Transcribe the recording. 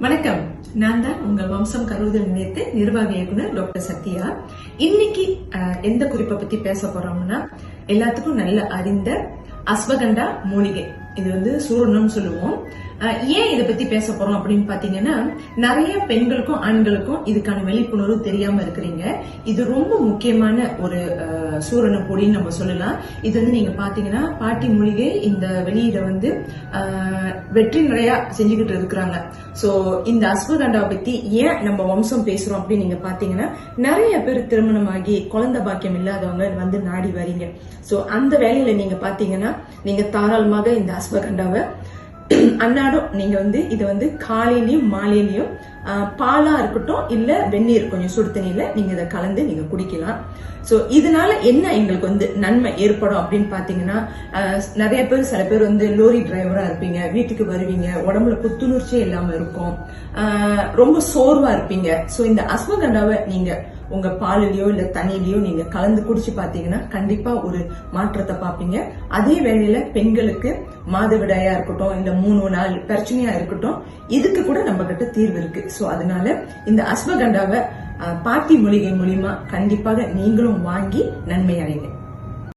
வணக்கம். நான் தான் உங்கள் வம்சம் கருவுதல் நிலையத்து நிர்வாக இயக்குனர் டாக்டர் சத்யா. இன்னைக்கு எந்த குறிப்பை பத்தி பேச போறோம்னா, எல்லாத்துக்கும் நல்ல அறிந்த அஸ்வகண்டா மூலிகை. இது சூரணம் சொல்லுவோம். ஏன் இதை பத்தி பேச போறோம் அப்படின்னு பாத்தீங்கன்னா, நிறைய பெண்களுக்கும் ஆண்களுக்கும் இதுக்கான விழிப்புணர்வு தெரியாம இருக்கிறீங்க. இது ரொம்ப முக்கியமான ஒரு சூரண பொடின்னு நம்ம சொல்லலாம். இது நீங்க பாத்தீங்கன்னா பாட்டி மூலிகை இந்த வெளியில வெற்றி நிறையா செஞ்சுக்கிட்டு இருக்கிறாங்க. சோ இந்த அஸ்வகண்டாவை பத்தி ஏன் நம்ம வம்சம் பேசுறோம் அப்படின்னு நீங்க பாத்தீங்கன்னா, நிறைய பேர் திருமணமாகி குழந்தை பாக்கியம் இல்லாதவங்க நாடி வரீங்க. சோ அந்த வேலையில நீங்க பாத்தீங்கன்னா, நீங்க தாராளமாக இந்த அஸ்வகண்டாவை அன்னாடும் நீங்க இதை காலையிலயும் மாலையிலயும் பாலா இருக்கட்டும் இல்ல வெந்நீர் கொஞ்சம் சுடு தண்ணியில நீங்க இதை கலந்து நீங்க குடிக்கலாம். சோ இதனால என்ன எங்களுக்கு நன்மை ஏற்படும் அப்படின்னு பாத்தீங்கன்னா, நிறைய பேர் சில பேர் லோரி டிரைவரா இருப்பீங்க, வீட்டுக்கு வருவீங்க, உடம்புல புத்துணர்ச்சியே இல்லாம இருக்கும், ரொம்ப சோர்வா இருப்பீங்க. சோ இந்த அஸ்வகண்டாவை நீங்க உங்க பாலிலையோ இல்ல தண்ணியிலயோ நீங்க கலந்து குடிச்சு பாத்தீங்கன்னா கண்டிப்பா ஒரு மாற்றத்தை பாப்பீங்க. அதே வேளையில பெண்களுக்கு மாதவிடாயா இருக்கட்டும் இல்ல 3 நாள் பிரச்சனையா இருக்கட்டும், இதுக்கு கூட நம்ம கிட்ட தீர்வு இருக்கு. சோ அதனால இந்த அஸ்வகண்டாவை பாட்டி மூலிகை மூலியமா கண்டிப்பாக நீங்களும் வாங்கி நன்மை அடைங்க.